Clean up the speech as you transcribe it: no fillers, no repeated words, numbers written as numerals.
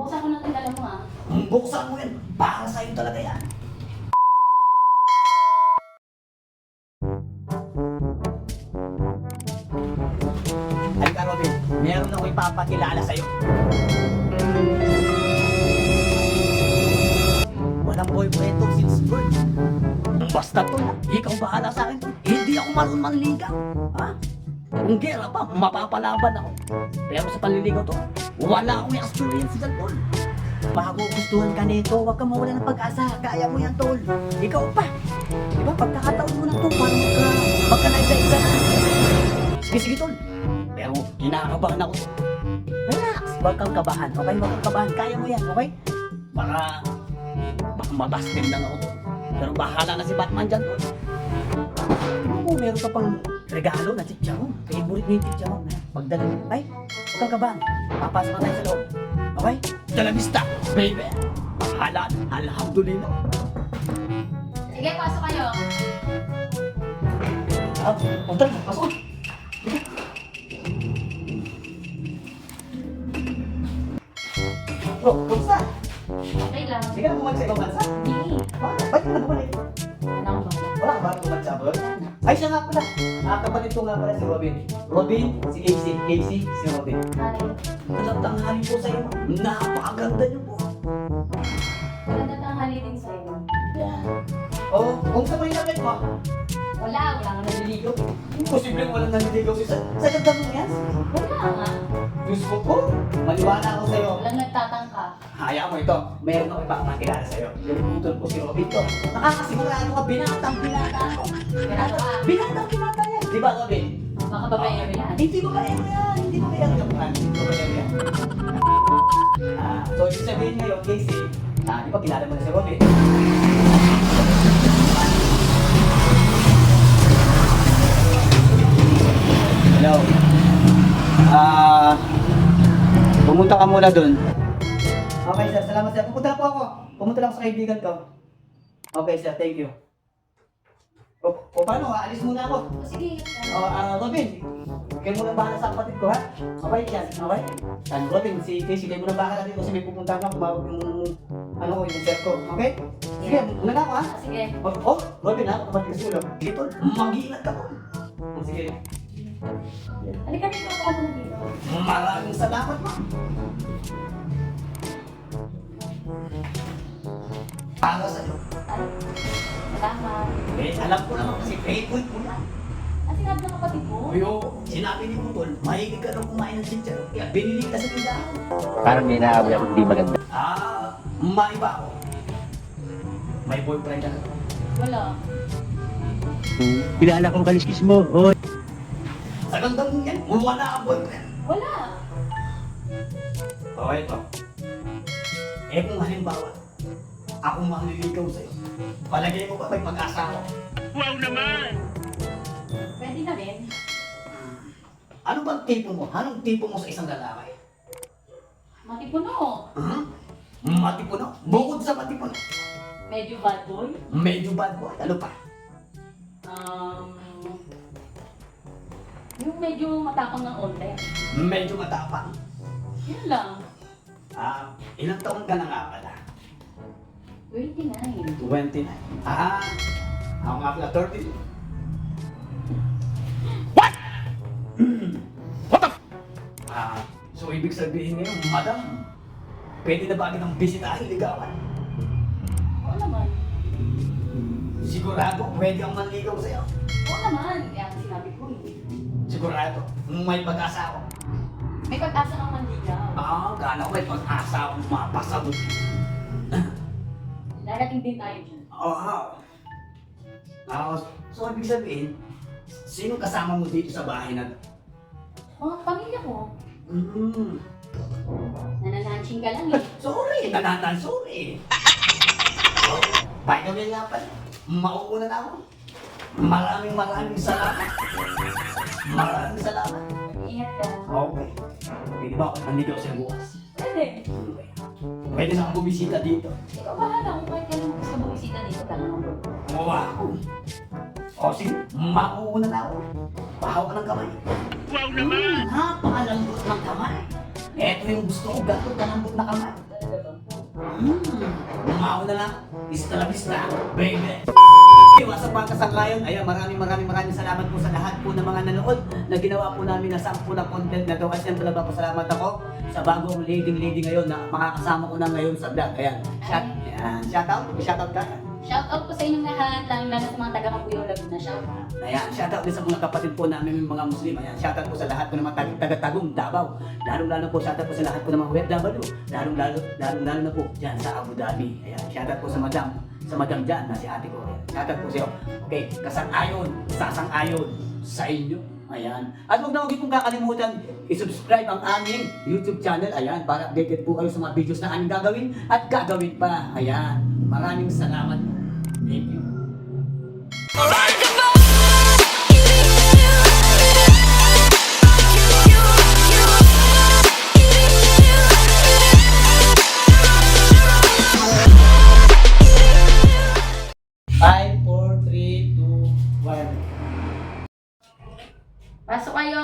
Buksan ko ng tinala mo ah. Buksan mo yan. Para sa'yo talaga yan. Halika, Robin. Meron ako ipapakilala sa'yo. Walang boyfriend to since birth. Basta to, ikaw bahala sa akin. Hindi ako marunong manligaw. Ha? Kung gera pa, mapapalaban ako. Pero sa panliligaw to, wala akong experience dyan, tol. Magugustuhan ka nito, huwag kang mawala ng pag-asa. Kaya mo yan, tol. Ikaw pa. Diba, pagkakataon mo na to, para magka-naisa-isa na. Sige, tol. Pero kinakabahan ako. Relax, huwag kang kabahan, okay? Huwag kang kabahan, kaya mo yan, okay? Baka mabastin lang ako. Pero bahala na si Batman dyan, tol. Ano, meron ka pang regalo na chicharon. Favorite mo yung chicharon. Pagdala mo, ay, huwag kang kabahan. Papasok na tayo sa loob. Okay? Dalabista, baby. Bahala na, alhamdulillah. Sige, pasok kayo. Punta na, pasok. Bro, kumusta? Okay lang. Hindi ka na bumalik sa ibang bansa? Hindi. Ba't ka na bumalik? Wala akong bala. Wala ka ba bumalik sa abroad? Ay, siya nga pala. Kapatid ko nga pala si Robin. Robin, si Casey. Casey, si Robin. Hi. Nagtanghali po sa iyo. Napakaganda niyo po. Maganda tanghali din sa'yo. Oh, kung sa may nakit mo, Wala ka naliligo. imposible walang naniligaw sa ganda mo yan. Wala nga. Diyos ko po, maniwala ako sa'yo. Walang nagtatangka. Hayaan mo ito, meron ako ipapakilala sa'yo. Yung utol ko si Robin to. Nakakasigurado ka, binatang-binata ako. Pinata ka. Binatang-binata yan. Di ba, Robin? Baka babae mo yan. Hindi babae mo yan. Hindi babae mo yan. Hindi babae mo yan. So, ibig sabihin ngayon, Casey, di ba kilala mo na si Robin? Hello. Pumunta ka muna dun. Okay sir, salamat sir. Pupunta na po ako. Pumunta lang ako sa kaibigan ko. Okay sir, thank you. O paano, aalis muna ako. Sige. Robin, kayo muna bahala sa kapatid ko ha? Okay yan, okay? Robin, si Casey, kayo muna bahala dito kasi may pupunta ka, kumawag yung, yung chef ko, okay? Sige, muna na ako ha? Sige. Robin ha, kapatid ko sulo. Sige tol, mag-iingat ako. Sige. Halika dito ako muna dito. Maraming salamat ma. Para sa'yo. Ay, salamat. Alam ko naman kasi favorite mo yan. Ah, sinabi ng kapatid ko? Sinabi ni Putol, mahilig ka nung kumain ng chicharon. Kaya binili ka sa tindahan. Parang may naamoy ako hindi maganda. Maiba ako. May boyfriend ka na. Wala. Kilala kong kaliskis mo. Oy. Sa ganda mo yan, wala ang boyfriend. Wala. Ito. Kung halimbawa, ako mangliligaw sa'yo, palagay mo ba may pag-asa ako? Wow naman! Pwede na rin. Ano bang tipo mo? Anong tipo mo sa isang lalaki? Matipuno. Matipuno? Bukod sa matipuno. Medyo bad boy. Medyo bad boy. Ano pa? Yung medyo matapang ng onte. Medyo matapang. Yun lang. Ilang taon ka na nga pala? 29. 29. Ako nga pala 30. What the so ibig sabihin ngayon, madam, pwede na ba kitang bisitahin, ligawan? Oo naman. Sigurado, pwede akong manligaw sa'yo. Oo naman. Kaya ang sinabi ko eh. Sigurado, may pag-asa ako. May pag-asa kang manligaw. Gano'n may pag-asa akong mapasabot. Darating din tayo dyan. So ibig sabihin, sino kasama mo dito sa bahay na to? Mga pamilya ko. Nananansing ka lang eh. Sorry, sorry. By the way nga pala, mauuna na ako. Maraming salamat. Maraming salamat. Ingat ka. Okay. Pwede ba ako nanligaw sa'yo bukas? Pwede. Pwede na akong bumisita dito. Ikaw bahala kung kahit kailan mo gusto bumisita dito ka lang. Wow! Sige, mauuna na ako. Bahaw ka ng kamay. Wow naman! Napakalambot ng kamay. Eto yung gusto ko, gato kalambot na kamay. Bumaho na lang. Vista la vista, baby. Iwasan pa kasangayon. Ayan, maraming salamat po sa lahat po ng mga nanood na ginawa po namin na 10 na content na to. At siyempre nagpapasalamat ako sa bagong lady ngayon na makakasama ko na ngayon sa vlog. Ayan, shoutout ka. Shoutout po sa inyong lahat, lalo sa mga taga-Mabuyo Laguna. Shoutout. Ayan, shoutout din sa mga kapatid po namin yung mga Muslim. Ayan, shoutout po sa lahat po ng mga taga-Tagum, Davao. Lalong-lalo po, shoutout po sa lahat po ng mga OFW. Lalong-lalo na po dyan sa Abu Dhabi. Ayan, shoutout po sa madam dyan na si ate ko. Ayan, shoutout po sa iyo. Okay, sasang-ayon sa inyo. Ayan. At huwag na huwag pong kakalimutan i-subscribe ang aming YouTube channel. Ayan, para updated po kayo sa mga videos na aming gagawin at gagawin pa. Ayan. Maraming salamat. Thank you. Five, 4, 3, 2, 1. Pasok kayo.